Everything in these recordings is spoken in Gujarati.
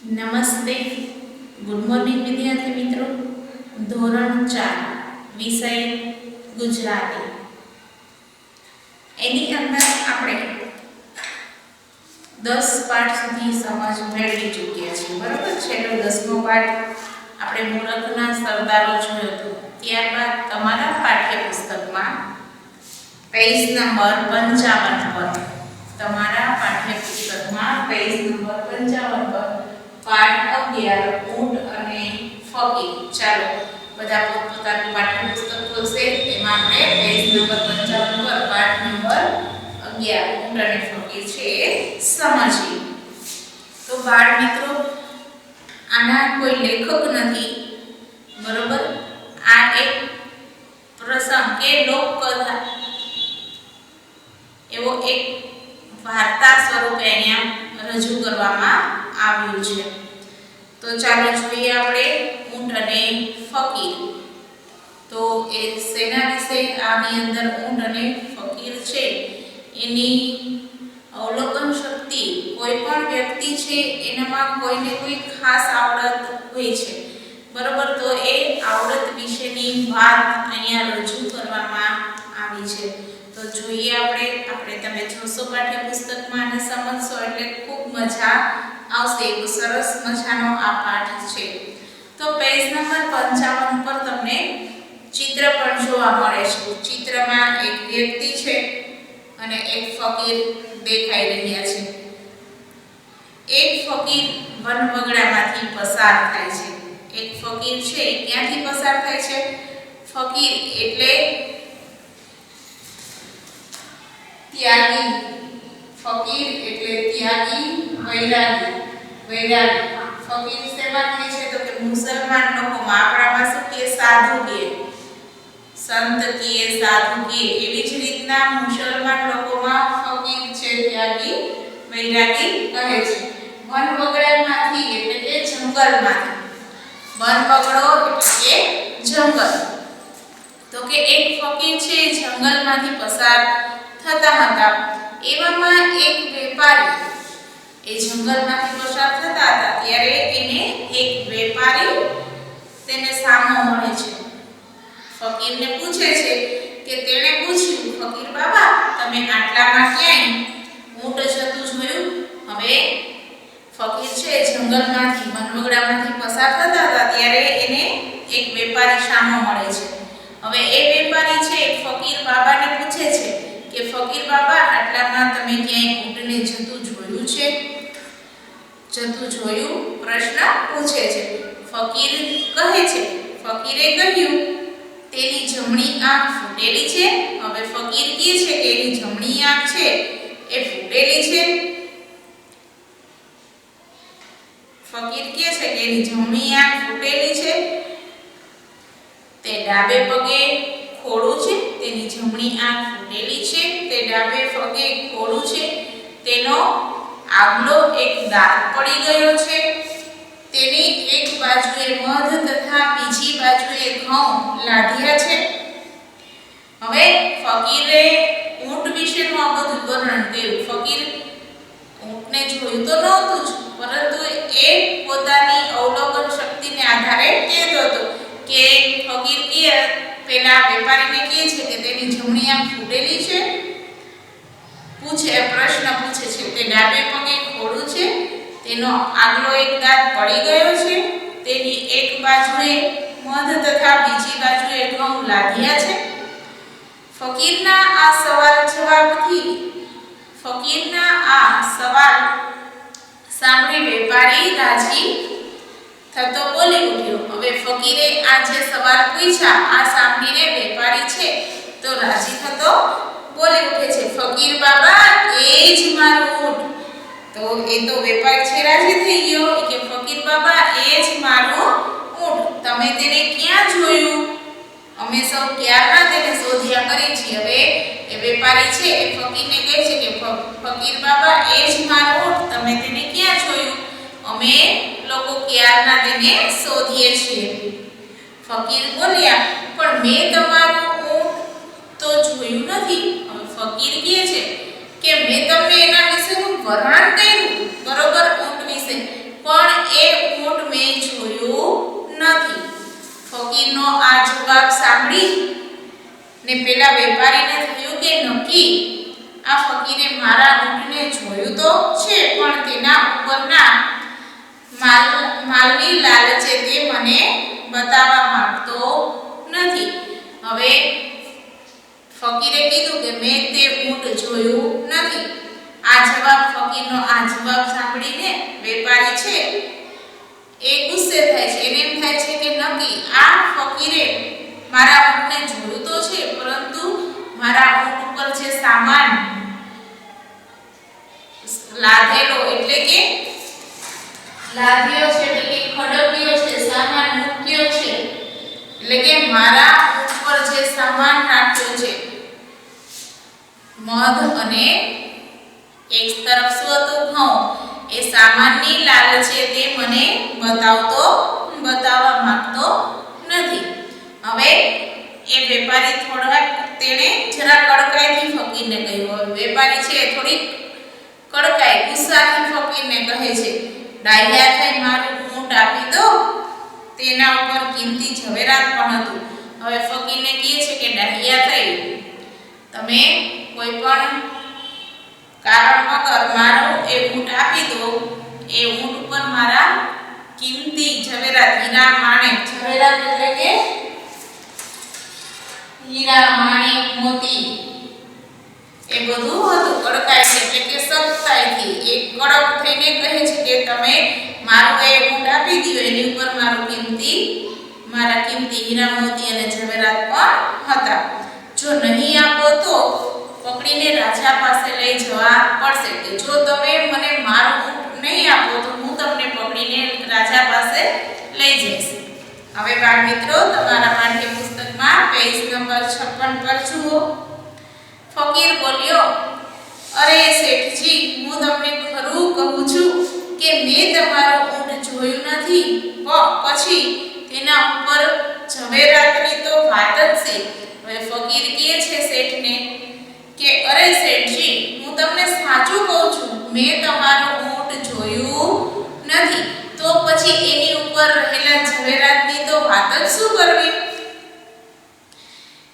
નમસ્તે. ગુડ મોર્નિંગ વિદ્યાર્થી મિત્રો. ધોરણ 4 વિષય ગુજરાતી. એની અંદર આપણે 10 પાઠ સુધી સમજ મેળવી ચૂક્યા છીએ. બરાબર છે. તો 10મો પાઠ આપણે મૂળકના સરદારો જોયો હતો. ત્યારબાદ તમારા પાઠ્યપુસ્તકમાં પેજ નંબર 55 પર તમારા પાઠ્યપુસ્તકમાં પેજ નંબર 55 પર પાઠ 11 ઊંટ અને ફકીર. ચાલો બધા પોતપોતાનું પાઠ્યપુસ્તક ખોલશે. એમાં આપણે પેજ નંબર 55 પર પાઠ નંબર 11 ઊંટ અને ફકીર છે એ સમજીએ. તો બાળ મિત્રો, આના કોઈ લેખક નથી, બરોબર. આ એક પ્રસંગ કે લોકકથા એવો એક વાર્તા સ્વરૂપે અહીંયા રજૂ કરવામાં આવ્યું છે. તો ચાલો જોઈએ આપણે ઊંટ અને ફકીર. તો એ સેના વિશે આની અંદર ઊંટ અને ફકીર છે એની અવલોકન શક્તિ, કોઈ પણ વ્યક્તિ છે એનામાં કોઈને કોઈ ખાસ આવડત હોય છે, બરોબર. તો એ આવડત વિશેની વાત અહીંયા રજૂ કરવામાં આવી છે. તો જોઈએ આપણે તમે જોશો પાઠ્યપુસ્તકમાં અને સમજશો એટલે ખૂબ મજા આવશે. એક સરસ મજાનો આ પાઠ છે. તો પેજ નંબર 55 પર તમને ચિત્ર પણ જોવા મળે છે. ચિત્રમાં એક વ્યક્તિ છે અને એક ફકીર દેખાઈ રહ્યા છે. એક ફકીર વનવગડામાંથી પસાર થાય છે. એક ફકીર છે ક્યાંથી પસાર થાય છે? ફકીર એટલે ત્યાગી. ફકીર એટલે ત્યાગી, વૈરાગી. ફકીર શેમાં કહે છે? તો કે મુસલમાન લોકોમાં આપણામાં શું કહે? સાધુ કહે, સંત કહે, સાધુ કહે. એવી જ રીતના મુસલમાન લોકોમાં ફકીર છે ત્યાગી, વૈરાગી કહે છે. વન વગડામાંથી એટલે કે જંગલમાંથી. વન વગડો એટલે કે જંગલ. તો કે એક ફકીર છે જંગલમાંથી પસાર થતા હતા. એવામાં એક વેપારી એ જંગલમાંથી પસાર થતા હતા ત્યારે એને એક વેપારી તેને સામો મળે છે. ફકીરને પૂછે છે કે તેણે પૂછ્યું, ફકીર બાબા, તમે આટલામાં ક્યાંય ઊંટ જતું જોયું? હવે ફકીર છે જંગલમાંથી, વનવગડામાંથી પસાર થતા હતા ત્યારે એને એક વેપારી સામો મળે છે. હવે એ વેપારી છે ફકીર બાબાને પૂછે છે કે ફકીર બાબા, આટલામાં તમે ક્યાંય ઊંટને જતું જોયું છે? પ્રશ્ન પૂછે છે. ફકીરે કહ્યું, તેની જમણી આંખ ફૂટેલી છે. હવે ફકીર કહે છે કે એની જમણી આંખ છે એ ફૂટેલી છે. તે ડાબે પગે ખોડું છે. તેની જમણી આંખ ફૂટેલી છે. તે ડાબે પગે ખોડું છે. તેનો આગલો એક દાંત પડી ગયો છે. તેની એક બાજુએ મધ તથા બીજી બાજુએ ઘઉં લાધ્યા છે. હવે ફકીરે ઊંટ વિશેનું આ બધું વર્ણન કર્યું. ફકીર ઊંટને જોયું તો નહોતું જ, પરંતુ એ પોતાની અવલોકન શક્તિને આધારે કહેતો હતો કે ફકીર પેલા વેપારીને કહે છે કે તેની જમણી આંખ ફૂટેલી છે. પ્રશ્ન પૂછે છે. તે ડાબે પગે ખોડું છે. તેનો આગલો એક દાંત પડી ગયો છે. તેની એક બાજુએ મધ તથા બીજી બાજુએ ઘઉં લાધ્યા છે. ફકીરના આ સવાલ સાંભળી વેપારી રાજી થતો બોલી ઉઠ્યો. હવે ફકીરે આ જે સવાલ પૂછ્યા આ સાંભળીને વેપારી છે તો રાજી થતો બોલી ઉઠે છે, ફકીર બાબા, એ જ મારું ઊંટ. તો એ તો વેપારી છે રાજી થઈ ગયો કે ફકીર બાબા, એ જ મારું ઊંટ. તમે તેને ક્યાં જોયું? અમે સૌ ક્યારના તેને શોધ્યા કરી છે. હવે એ વેપારી છે એ ફકીરને કહે છે કે ફકીર બાબા, એ જ મારું ઊંટ. તમે તેને ક્યાં જોયું? અમે લોકો ક્યારના તેને શોધીએ છીએ. ફકીર બોલ્યા, પણ મેં તમારું ઊંટ તો જોયું નથી. હવે ફકીર કહે છે કે મેં તમને એના વિશેનું વર્ણન કર્યું, બરોબર, ઊંટ વિશે, પણ એ સાંભળી ને પેલા વેપારીને થયું કે નક્કી આ ફકીરે મારા ઊંટને જોયું તો છે, પણ તેના ઉપરના માલની લાલચે તે મને બતાવવા માંગતો નથી. હવે ફકીરે કીધું કે મેં તે ઊંટ જોયું નથી. ફકીરનો આ જવાબ સાંભળીને વેપારી છે એ ગુસ્સે થાય છે. એને એમ થાય છે કે નક્કી આ ફકીરે મારા ઊંટને જોયું તો છે, પરંતુ મારા ઊંટ ઉપર જે સામાન લાધેલો એટલે કે લાદ્યો છે, એટલે કે ખડક્યો છે, સામાન મૂક્યો છે, એટલે કે મારા ઊંટ પર જે સામાન રાખ્યો છે મધ અને એક તરફ શું હતું ઘઉં, એ સામાનની લાલચે તે મને બતાવવા માંગતો નથી. હવે એ વેપારી થોડા તેણે જરા કડકાઈથી ફકીરને કહ્યું. વેપારી છે થોડી કડકાઈ ગુસ્સાથી ફકીરને કહે છે, ડાહ્યા થઈ મારું ઊંટ આપી દો, તેના ઉપર કિંમતી ઝવેરાત પણ હતું. હવે ફકીરને કહે છે કે ડાહ્યા થઈ તમે કોઈ પણ કારણ વગર મારો એ ઊંટ આપી દો, એ ઊંટ ઉપર મારા કિંમતી ઝવેરાત હીરા માણેક, ઝવેરાત એટલે કે હીરા માણેક મોતી એ બધું હતું. કડકાઈ એટલે કે સખ્તાઈથી એ કડક થઈને કહે છે કે તમે મારું એ ઊંટ આપી દો, એની ઉપર મારા કિંમતી હીરા મોતી અને ઝવેરાત પણ હતા. જો નહીં આપો તો પકડીને રાજા પાસે લઈ જવા પડશે, કે જો તમે મને મારું ઊંટ નહીં આપો તો હું તમને પકડીને રાજા પાસે લઈ જઈશ. હવે બાળ મિત્રો તમારા પાઠ્યપુસ્તકમાં પેજ નંબર 56 પર જુઓ. ફકીર બોલ્યો, અરે શેઠજી, હું તમને ખરું કહું છું કે મેં તમારું ઊંટ જોયું નથી, પછી તેના ઉપર ઝવેરાતની તો વાત જ છે. હવે ફકીર કહે છે શેઠને કે અરે શેઠજી, હું તમને સાચું કહું છું, મેં તમારું ઊંટ જોયું નથી, તો પછી એની ઉપર રહેલા ઝવેરાતની તો વાત જ શું કરવી.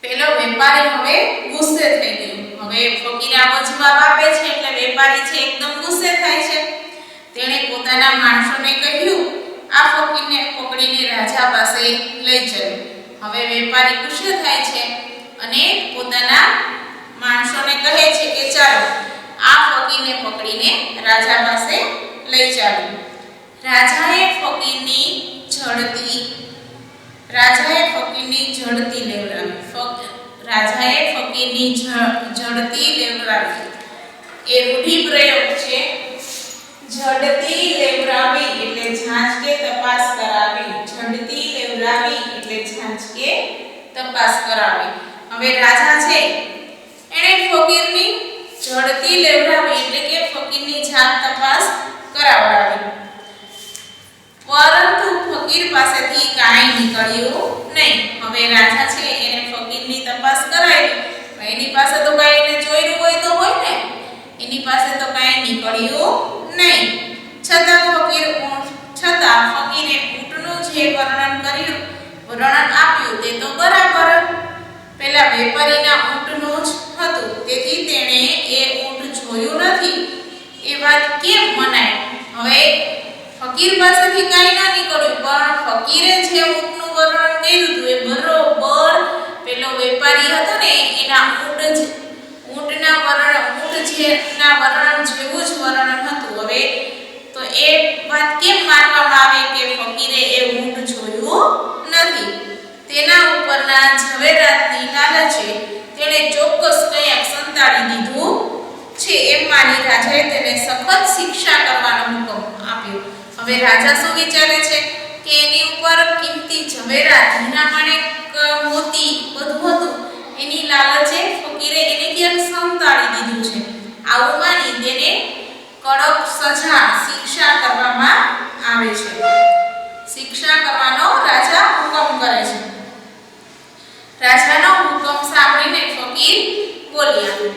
પેલો વેપારી હવે ગુસ્સે થઈ ગયો. હવે ફકીર આવો જવાબ આપે છે એટલે વેપારી છે એકદમ ગુસ્સે થાય છે. તેણે પોતાના માણસોને કહ્યું, આ ફકીરને પકડીને રાજા પાસે લઈ ચલો. હવે વેપારી ગુસ્સે થાય છે અને પોતાના માણસોને કહે છે કે ચાલો આ ફકીરને પકડીને રાજા પાસે લઈ ચાલો. રાજાએ ફકીરની ઝડતી લેવડાવી. એ રૂઢિપ્રયોગ છે. ઝડતી લેવડાવી એટલે જાંચ કે તપાસ કરાવી. ઝડતી લેવડાવી એટલે જાંચ કે તપાસ કરાવી. હવે રાજા છે એણે ફકીરની ઝડતી લેવડાવી એટલે કે ફકીરની જાત તપાસ કરાવડાવી, પરંતુ ફકીર પાસેથી કાંઈ નીકળ્યું નહીં. હવે રાજા છે એને ફકીરની તપાસ કરાવી, એની પાસે તો કાંઈ એને જોઈતું હોય તો હોય ને, એની પાસે તો કાંઈ નીકળ્યું નહીં. છતાં ફકીરે ઊંટનું જે વર્ણન આપ્યું તે તો બરાબર પેલા વેપારીના ઊંટનું જ હતું, તેથી તેણે એ ઊંટ જોયું નથી એ વાત કેમ મનાય. હવે ફકીર પાસેથી કાંઈ ના નીકળ્યું, પણ ફકીરે જે ઊંટનું વર્ણન કર્યું હતું એ બરોબર પેલો વેપારી હતો ને એના ઊંટના વર્ણન જેવું જ વર્ણન હતું. હવે તો એ વાત કેમ માનવામાં આવે કે ફકીરે એ ઊંટ જોયું નથી. તેના ઉપરના ઝવેરાતની લાલચે તેણે ચોક્કસ કંઈક સંતાડી દીધું છે એમ માની રાજાએ તેને સખત શિક્ષા કરવાનો હુકમ આપ્યો. હવે રાજા શું વિચારે છે કે એની ઉપર કિંમતી ઝવેરાત, હીરા માણેક, મોતી બધું હતું, એની લાલચે ફકીરે એને ક્યાંક સંતાડી દીધું છે. આવું માની તેને કડક શિક્ષા કરવામાં આવે છે. શિક્ષા કરવાનો રાજા હુકમ કરે છે. રાજાનો હુકમ સાંભળીને ફકીર બોલ્યા.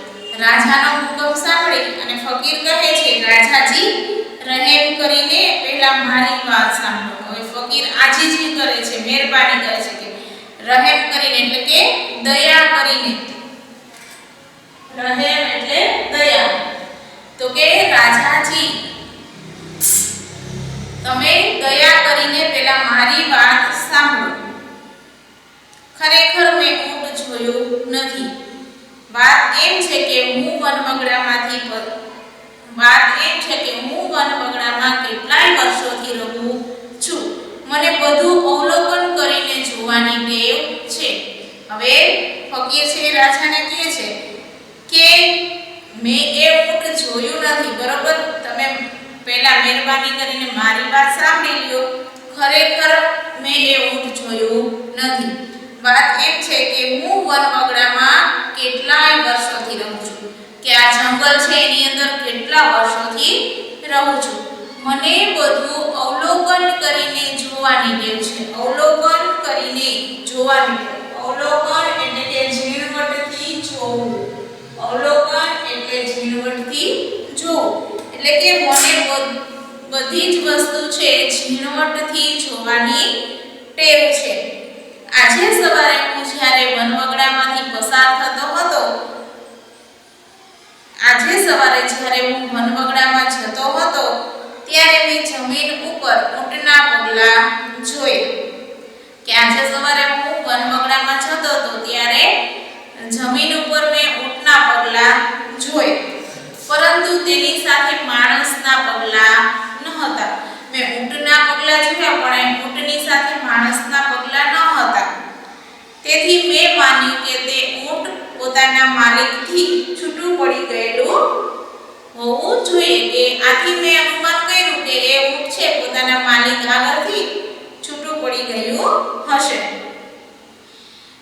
રાજાનો હુકમ સાંભળી અને ફકીર કહે છે, રાજાજી, રહેમ કરીને પહેલા મારી વાત સાંભળો. હવે ફકીર આજીજી કરે છે, મહેરબાની કરે છે કે રહેમ કરીને એટલે કે દયા કરીને, રહેમ એટલે દયા. તો કે રાજાજી તમે દયા કરીને પેલા મારી વાત સાંભળો. ખરેખર મેં ઊંટ જોયું નથી. વાત એમ છે કે હું વનવગડામાં કેટલાય વર્ષોથી રહું છું. મને બધું અવલોકન કરીને જોવાની ટેવ છે. હવે ફકીર છે રાજાને કહે છે કે મેં એ ઊંટ જોયું નથી. બરોબર, તમે પહેલા મહેરબાની કરીને મારી વાત સાંભળી લ્યો. ખરેખર મેં એ ઊંટ જોયું નથી. વાત એમ છે કે હું વનવગડામાં કેટલાય વર્ષોથી રહું છું, કે આ જંગલ છે એની અંદર કેટલા વર્ષોથી રહું છું. મને બધું અવલોકન કરીને જોવાની ટેવ છે. અવલોકન કરીને જોવાની ટેવ. અવલોકન એટલે કે ઝીણવટથી જોવું. અવલોકન એટલે ઝીણવટથી જોવું. એટલે કે મને બધી જ વસ્તુ છે ઝીણવટથી જોવાની ટેવ છે. આજે સવારે હું જ્યારે વનવગડામાંથી પસાર થતો હતો, ત્યારે મેં જમીન ઉપર ઊંટના પગલા જોયા. કે આજે સવારે હું વનવગડામાં જતો હતો ત્યારે જમીન ઉપર મેં ઊંટના પગલા જોયા, પરંતુ તેની સાથે માણસના પગલા નહોતા. મેં ઊંટના પગલા જોયા પણ ઊંટની સાથે માણસના પગલા ન હતા. તેથી મેં માન્યું કે તે ઊંટ પોતાના માલિકથી છૂટું પડી ગયેલું હોવું જોઈએ. કે આથી મેં અનુમાન કર્યું કે એ ઊંટ છે પોતાના માલિક આગળથી છૂટું પડી ગયું હશે.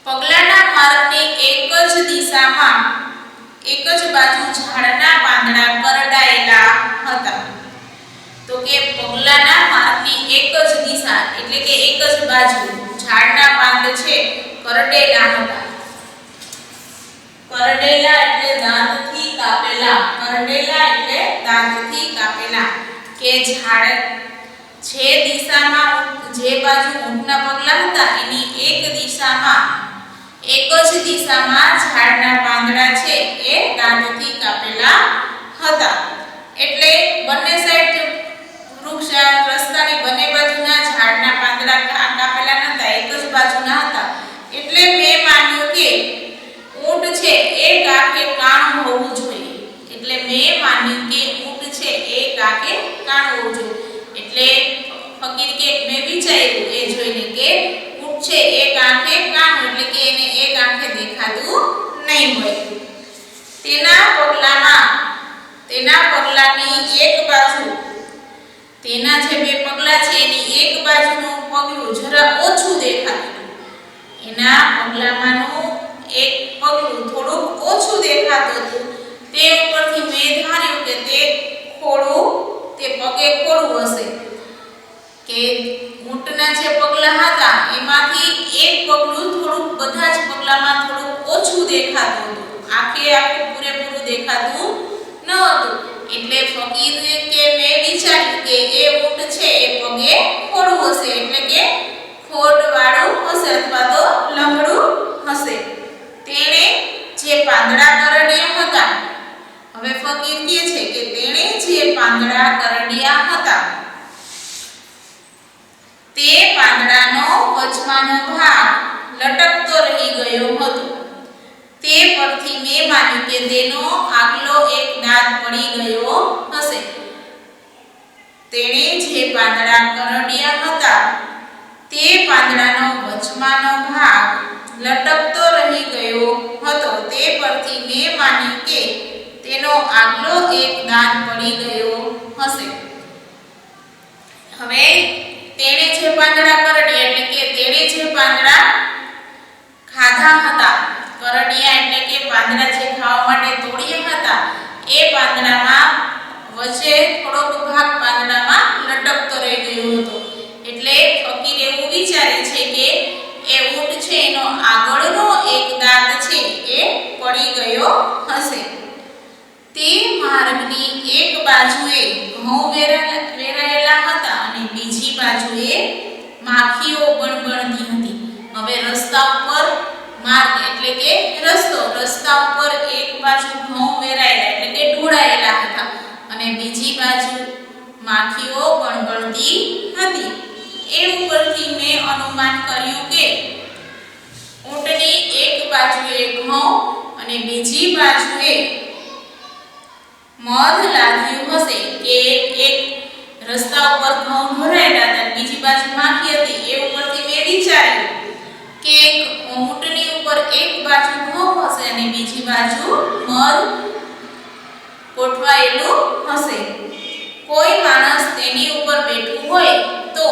પગલાના માર્ગની એક જ દિશામાં એક જ બાજુ ઝાડના પાંદડા કરડાયેલા હતા. તો કે પગલાના માર્ગની એક જ દિશા એટલે કે એક જ બાજુ ઝાડના પાંદ છે કરડેલા હતા. કરડેલા એટલે દાંતથી કાપેલા. કરડેલા એટલે દાંતથી કાપેલા. કે ઝાડ જે દિશામાં જે બાજુ ઊંટના પગલા હતા એની એક જ દિશામાં ઝાડના પાંદડા છે એ દાંતથી કાપેલા હતા. એટલે બંને સાઈડ વૃક્ષ રસ્તાની બંને બાજુના ઝાડના પાંદડા કાપેલા નહોતા, એક જ બાજુના હતા. એટલે મેં માન્યું કે ઊંટ છે એ કાકે કાણું હોવું જોઈએ. એટલે મેં માન્યું કે ઊંટ છે એ કાકે કાણું હોવું જોઈએ. એટલે ફકીર કે મેં વિચાર્યું એ જોઈને કે ઊંટ છે એક આંખે કાણું એટલે કે એને એક આંખે દેખાતું નહીં હોય. તેના પગલાની એક બાજુ, તેના જે બે પગલા છે એની એક બાજુનું પગલું જરા ઓછું દેખાતું. એના પગલામાંનું એક પગલું થોડુંક ઓછું દેખાતું હતું. તે ઉપરથી મેં ધાર્યું કે તે પગે ખોડું હશે. કે ઊંટના જે પગલા હતા એમાંથી એક પગલું થોડુંક બધા જ પગલામાં થોડુંક ઓછું દેખાતું હતું. આખું પૂરેપૂરું દેખાતું ન હતું. એટલે ફકીરે કે મેં વિચાર્યું કે એ ઊંટ છે એ પગે ખોડું હશે, એટલે કે ખોડવાળું હશે અથવા તો લંગડું હશે. તેણે જે પાંદડા કરડ્યા હતા, હવે ફકીર કહે છે કે તેણે જે પાંદડા કરડ્યા હતા તે પાંદડાનો વચમાંનો ભાગ લટકતો રહી ગયો હતો. તે પરથી મેં માન્યું કે તેનો આગલો એક દાંત પડી ગયો હશે. તેણે જે પાંદડા કરડ્યા હતા તે પાંદડાનો વચમાંનો ભાગ લટકતો રહી ગયો હતો. તે પરથી મેં માન્યું કે તેનો આગલો એક દાંત પડી ગયો હશે. હવે તેણે જે પાંદડા કરડ્યા એટલે કે તેણે જે પાંદડા ખાધા હતા, કરડ્યા એટલે કે પાંદડા જે ખાવા માટે તોડ્યા હતા એ પાંદડામાં વચ્ચે થોડોક ભાગ પાંદડામાં લટકતો રહી ગયો હતો. એટલે ફકીર એવું વિચારે છે કે એ ઊંટ છે એનો આગળનો એક દાંત છે એ પડી ગયો હશે. તે માર્ગની એક બાજુએ ઘઉં વેરાયેલા હતા અને બીજી બાજુએ માખીઓ ગણગણતી હતી. હવે રસ્તા ઉપર માર્ગ એટલે કે રસ્તા ઉપર એક બાજુ ઘઉં વેરાયેલા એટલે કે ઢોળાયેલા હતા અને બીજી બાજુ માખીઓ ગણગણતી હતી. એ ઉપરથી મેં અનુમાન કર્યું કે ઊંટની એક બાજુએ ઘઉં અને બીજી બાજુએ મધ લાગ્યું હશે કે એક રસ્તા ઉપર ઘઉં ઢોળાયેલા હતા બીજી બાજુ માખી હતી. એ ઉપરથી મેં વિચાર્યું કે ઊંટની ઉપર એક બાજુ ઘઉં હશે અને બીજી બાજુ મધ ગોઠવાયેલું હશે. કોઈ માણસ તેની ઉપર બેઠું હોય તો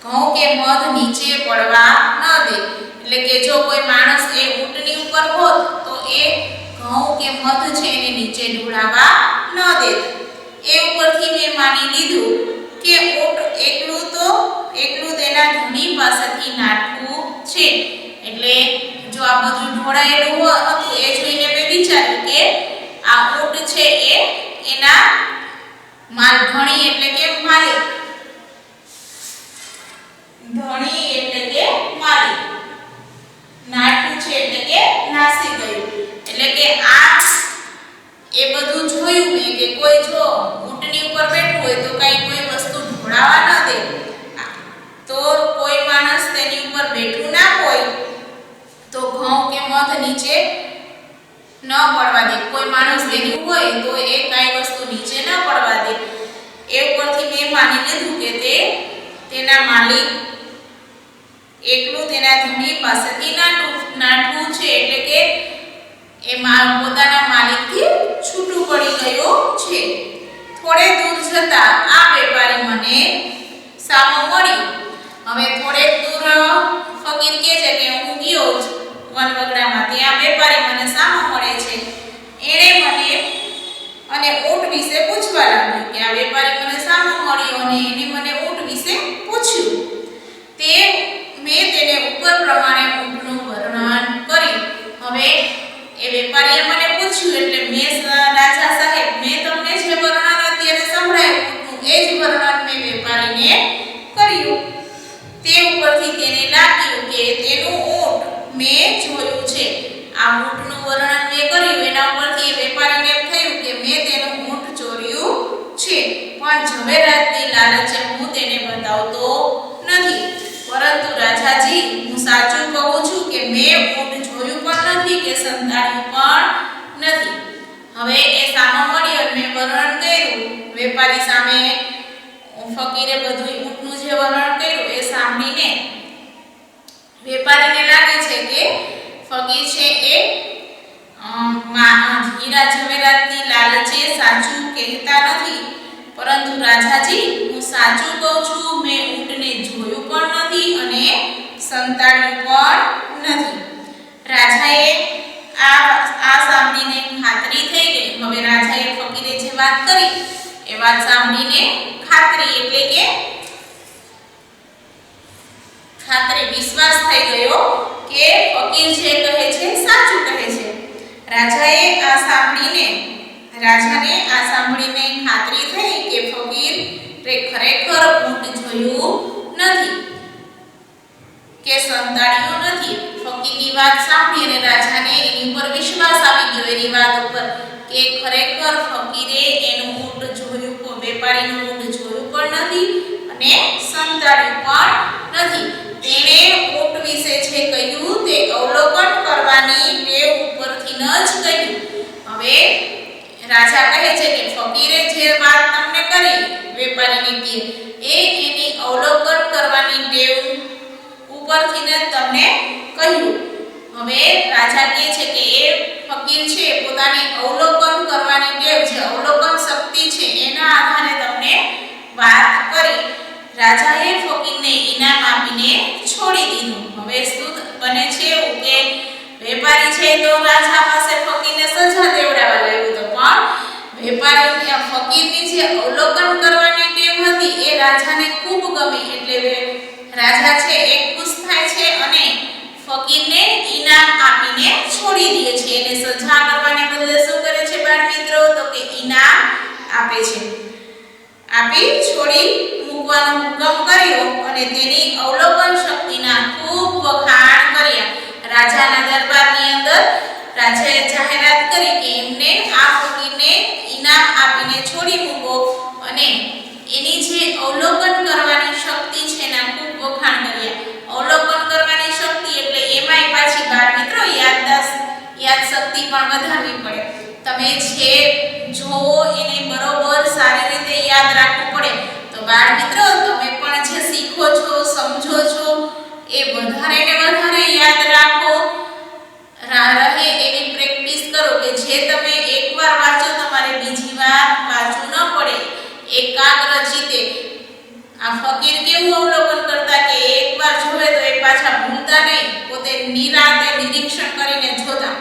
ઘઉં કે મધ નીચે પડવા ન દે. એટલે કે જો કોઈ માણસ એ ઊંટની ઉપર હોત તો એ ઘઉં કે મધ છે એને નીચે ઢોળાવા ન દે. એ ઉપરથી મેં માની લીધું કે ઊંટ એકલું તેના ધણી પાસેથી નાઠવું છે. એટલે જો આ બધું ઢોળાયેલું હતું એ જોઈને મેં વિચાર્યું કે આ ઊંટ છે એ એના ધણી એટલે કે માલિક નાઠું છે એટલે કે નાસી ગયું. એટલે કે આ એ બધું જોયું મેં કે કોઈ જો ઊંટની ઉપર બેઠું હોય તો કઈ કોઈ વસ્તુ ઢોળાવા ન દે. તો કોઈ માણસ તેની ઉપર બેઠું ના હોય તો ઘઉં કે મધ નીચે ન પડવા દે. કોઈ માણસ બેઠું હોય તો એ કઈ વસ્તુ નીચે ન પડવા દે. એ ઉપરથી મેં માની લીધું કે તેના માલિક એકલું તેના ધણી પાસેથી નાઠવું છે. એટલે કે એ પોતાના માલિકથી છૂટું પડી ગયો છે. થોડે દૂર જતા આ વેપારી મને સામો મળ્યો. હવે થોડેક દૂર ફકીર કહે છે કે હું ગયો વનવગડામાં, ત્યાં વેપારી મને સામો મળે છે. એણે મને અને ઊંટ વિશે પૂછવા લાગ્યો કે આ વેપારી મને સામો મળ્યો અને એને મને ઊંટ વિશે પૂછ્યું. મેં તેને ઉપર પ્રમાણે ઊંટનું વર્ણન કર્યું. હવે એ વેપારીએ મને પૂછ્યું એટલે મેં રાજા સાહેબ મેં તમને જે વર્ણન અત્યારે સંભળાયું ઊંટનું એ જ વર્ણન મેં વેપારીને કર્યું. તે ઉપરથી તેને લાગ્યું કે તેનું ઊંટ મેં જોયું છે. આ ઊંટનું વર્ણન મેં કર્યું એના ઉપરથી એ વેપારીને એમ થયું કે મેં તેનું ઊંટ ચોર્યું છે. પણ ઝવેરાતની લાલચે હું તેને બતાવતો નથી. પરંતુ રાજાજી હું સાચું કહું છું કે મેં ઊંટ જોયું પણ નથી કે સંતાડ્યું પણ નથી. હવે એ સામો મળ્યો અને મેં વર્ણન કર્યું વેપારી સામે. ફકીરે બધું ઊંટનું જે વર્ણન કર્યું એ સાંભળીને વેપારીને લાગે છે કે ફકીર છે એ હીરા જવેરાતની લાલચે સાચું કહેતા નથી. પરંતુ રાજાજી હું સાચું કહું છું મેં ઊંટને જોયું પણ નથી અને સંતાડ્યું પણ નથી. રાજાએ આ સાંભળીને ખાતરી થઈ ગઈ. હવે રાજાએ ફકીરે જે વાત કરી એ વાત સાંભળીને ખાતરી એટલે કે વિશ્વાસ થઈ ગયો કે ફકીર જે કહે છે સાચું કહે છે. રાજાને આ સાંભળીને ખાતરી થઈ કે ફકીરે ખરેખર ઊંટ જોયું નથી કે સંતાડ્યું નથી. ફકીરની વાત સાંભળી અને રાજાને એની ઉપર વિશ્વાસ આવી ગયો એની વાત ઉપર કે ખરેખર ફકીરે એનું ઊંટ જોયું વેપારીનું ઊંટ જોયું પણ નથી અને સંતાડ્યું પણ નથી. તેણે ઊંટ વિશે જે કહ્યું તે અવલોકન કરવાની ટેવ ઉપરથી જ કહ્યું. હવે રાજા કહે છે કે ફકીરે જે વાત તમને કરી વેપારીને કહે એની અવલોકન કરવાની ટેવ ઉપરથી જ તમને કહ્યું. હવે રાજા કહે છે કે એ ફકીર છે પોતાની અવલોકન કરવાની ટેવ છે અવલોકન શક્તિ છે એના આધારે તમને વાત કરી. રાજાએ ફકીરને ઇનામ આપીને છોડી દીધું. હવે શું બને છે એવું કે વેપારી છે તો રાજા પાસે ફકીરને સજા દેવડાવવા લાગ્યો હતો. પણ વેપારી ફકીરની જે અવલોકન કરવાની ટેવ હતી એ રાજાને ખૂબ ગમી. એટલે રાજા છે એ ખુશ થાય છે અને ફકીરને ઇનામ આપીને છોડી દે છે. એને સજા કરવાને બદલે શું કરે છે બાળ મિત્રો તો કે ઇનામ આપે છે. આપી છોડી મૂકે મૂકવાનો હુકમ કર્યો અને તેની અવલોકન શક્તિના ખૂબ વખાણ કર્યા. રાજાના દરબારની અંદર રાજાએ જાહેરાત કરી કે એમને આ ફકીરને ઇનામ આપીને છોડી મૂકો અને એની જે અવલોકન કરવાની શક્તિ છે એના ખૂબ વખાણ કર્યા. અવલોકન કરવાની શક્તિ એટલે એમાંય પાછી બાળ મિત્રો યાદ શક્તિ પણ વધારવી પડે. તમે જે જોવો એને બરોબર સારી રીતે યાદ રાખવું પડે. તો બાળ મિત્રો તમે પણ જે શીખો છો સમજો છો એ વધારે ને વધારે યાદ રાખો રહે એવી પ્રેક્ટિસ કરો કે જે તમે એકવાર વાંચો તમારે બીજી વાર વાંચવું ન પડે. એકાગ્ર ચિત્તે આ ફકીર કેવું અવલોકન કરતા કે એકવાર જોવે તો એ પાછા ભૂલતા નહીં, પોતે નિરાંતે નિરીક્ષણ કરીને જોતા.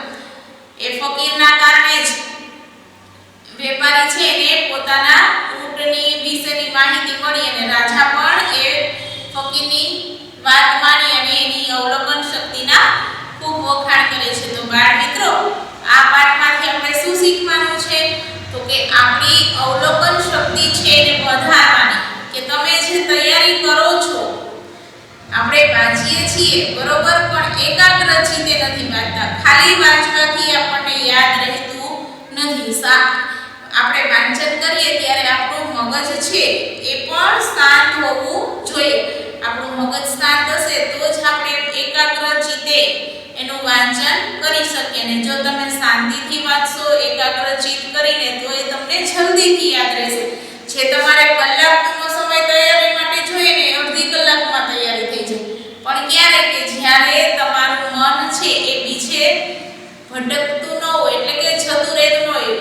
એ ફકીરના કારણે જ વેપારી છે એને પોતાના ઊંટની વિશેની માહિતી મળી અને રાજા પણ એ ફકીરની વાત માની અને એની અવલોકન શક્તિના ખૂબ વખાણ કરે છે. તો બાળ મિત્રો આ પાઠમાંથી આપણે શું શીખવાનું છે તો કે આપણી અવલોકન શક્તિ છે એને વધારવાની. કે તમે જે તૈયારી કરો છો આપણે વાંચીએ છીએ બરોબર પણ એકાગ્ર ચિત્તે નથી વાંચતા. ખાલી વાંચવાથી આપણને યાદ રહેતું નથી. આપણે વાંચન કરીએ ત્યારે આપણું મગજ છે એ પણ શાંત હોવું જોઈએ. આપણું મગજ શાંત હશે તો જ આપણે એકાગ્ર ચિત્તે એનું વાંચન કરી શકીએ. અને જો તમે શાંતિથી વાંચશો એકાગ્ર ચિત્ત કરીને તો એ તમને જલ્દીથી યાદ રહેશે. જે તમારે કલાકનો સમય તૈયારી માટે જોઈએ ને અડધી કલાકમાં તૈયારી થઈ જાય. પણ ક્યારે કે જ્યારે તમારું મન છે એ બીજે ભટકતું ન હોય એટલે કે જતું રહેતું ન હોય.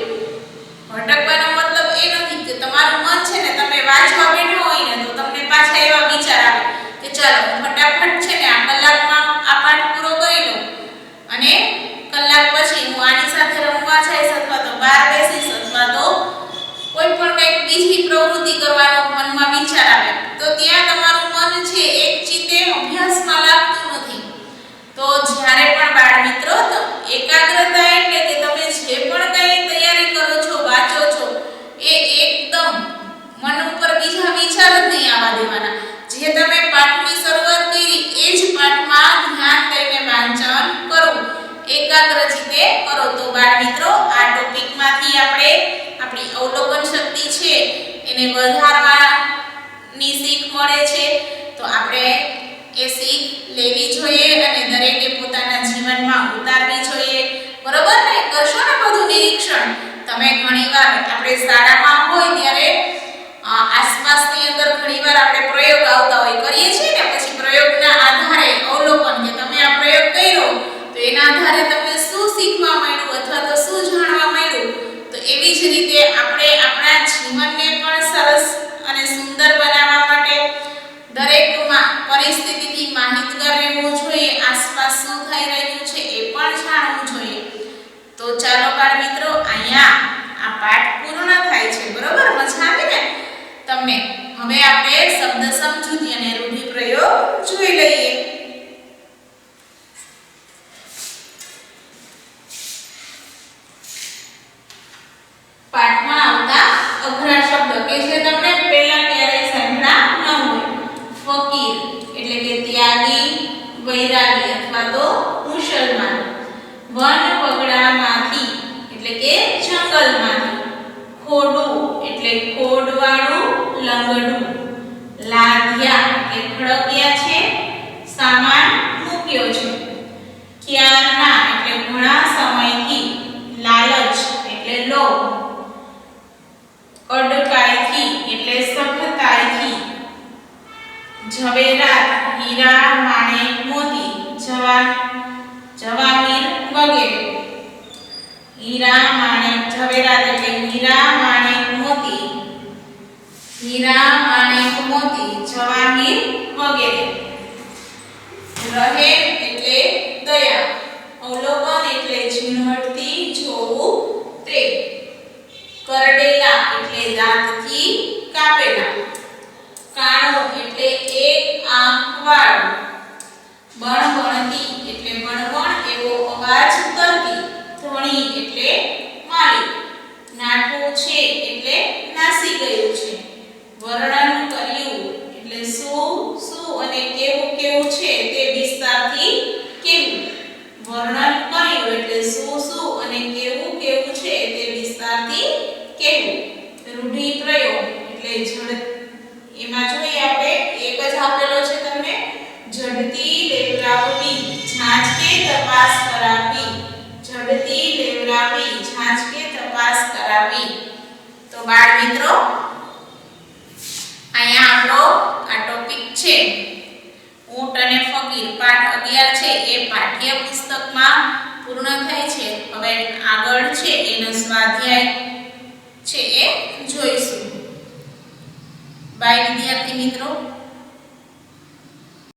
ભટકવાનો મતલબ એ નથી કે તમારું મન છે ને તમે વાંચવા બેઠા હોય ને તો તમને પાછા એવા વિચાર આવે કે ચાલો ફટાફટ છે ને આ કલાકમાં આ પાઠ પૂરો કરી લઉં અને કલાક પછી હું આની સાથે રમવા જઈશ અથવા તો બહાર બેસીશ અથવા તો કોઈ પણ કંઈક બીજી પ્રવૃત્તિ કરવાનો મનમાં વિચાર આવે તો ત્યાં તમારું મન છે એક ચિત્તે અભ્યાસમાં લાગતું નથી. તો જ્યારે પણ બાળ મિત્રો તો એકાગ્રતા એટલે કે તમે જે પણ કંઈ તૈયારી કરો છો વાંચો છો એ એકદમ મન ઉપર બીજા વિચાર જ નહીં આવવા દેવાના. જે તમે પાઠની શરૂઆત કરી એ જ પાઠમાં ધ્યાન દઈને વાંચન કરવું, એકાગ્ર ચિત્તે કરો. તો બાળ મિત્રો આ ટોપિકમાંથી આપણે આપણી અવલોકન શક્તિ છે એને વધારવાની શીખ મળે છે. તો આપણે એ શીખ લેવી જોઈએ અને દરેકે પોતાના જીવનમાં ઉતારવી જોઈએ. બરોબર ને? કરશો ને બધું નિરીક્ષણ. તમે ઘણીવાર આપણે શાળામાં હોય ત્યારે આસપાસની અંદર ઘણીવાર આપણે પ્રયોગ આવતા હોય કરીએ છીએ ને પછી પ્રયોગના આધારે અવલોકન કે તમે આ પ્રયોગ કર્યો તો એના આધારે તમને શું શીખવા મળ્યું અથવા તો શું જાણવા મળ્યું. તો એવી જ રીતે આપણે આપણા જીવનને પણ સરસ અને સુંદર બનાવવા માટે દરેક પરિસ્થિતિથી માહિતગાર રહેવું જોઈએ. આસપાસ શું થઈ રહ્યું છે એ પણ જાણવું જોઈએ. તો ચાલો બાળ મિત્રો અહીંયા આ પાઠ પૂર્ણ થાય છે. બરોબર? મજા આવી ને તમને? હવે આપણે શબ્દ સમજૂતી અને રૂઢિપ્રયોગ જોઈ લઈએ. પાઠમાં આવતા અઘરા શબ્દ કે જે તમને પહેલા ક્યારેય સાંભળ્યા ન હોય. ફકીર એટલે કે ત્યાગી, વૈરાગી અથવા તો મુસલમાન. વન વગડામાંથી એટલે કે જંગલમાંથી. ખોડું એટલે ખોડવાળું, લંગડું. લાદ્યા એટલે ખડક્યા છે, સામાન મૂક્યો છે. ક્યારના એટલે ઘણા સમયથી. લાલચ એટલે લોભ. કડકાઈથી એટલે સખતાઈથી. ઝવેરાત હીરા, માણેક, મોતી. જવાહીર વગેરે. હીરા, માણેક, ઝવેરાત એટલે હીરા, માણેક, મોતી. હીરા, માણેક, મોતી, જવાહીર વગેરે. રહેમ એટલે દયા. અવલોકન એટલે ઝીણવટથી જોવું તે. કરડેલા એટલે દાંતથી કાપેલા. કાણો એટલે એક આંખ વાળું. બણબણતી એટલે બણબણ એવો અવાજ કરતી. ધણી એટલે માલિક. નાઠું છે એટલે નાસી ગયું છે. વર્ણન કર્યું બાળ મિત્રો, અહીંયા આપણો આ ટોપિક છે ઊંટ અને ફકીર પાઠ 11 છે એ પાઠ્ય પુસ્તકમાં પૂર્ણ થાય છે. હવે આગળ છે એનો સ્વાધ્યાય છે એ જોઈશું. બાય વિદ્યાર્થી મિત્રો.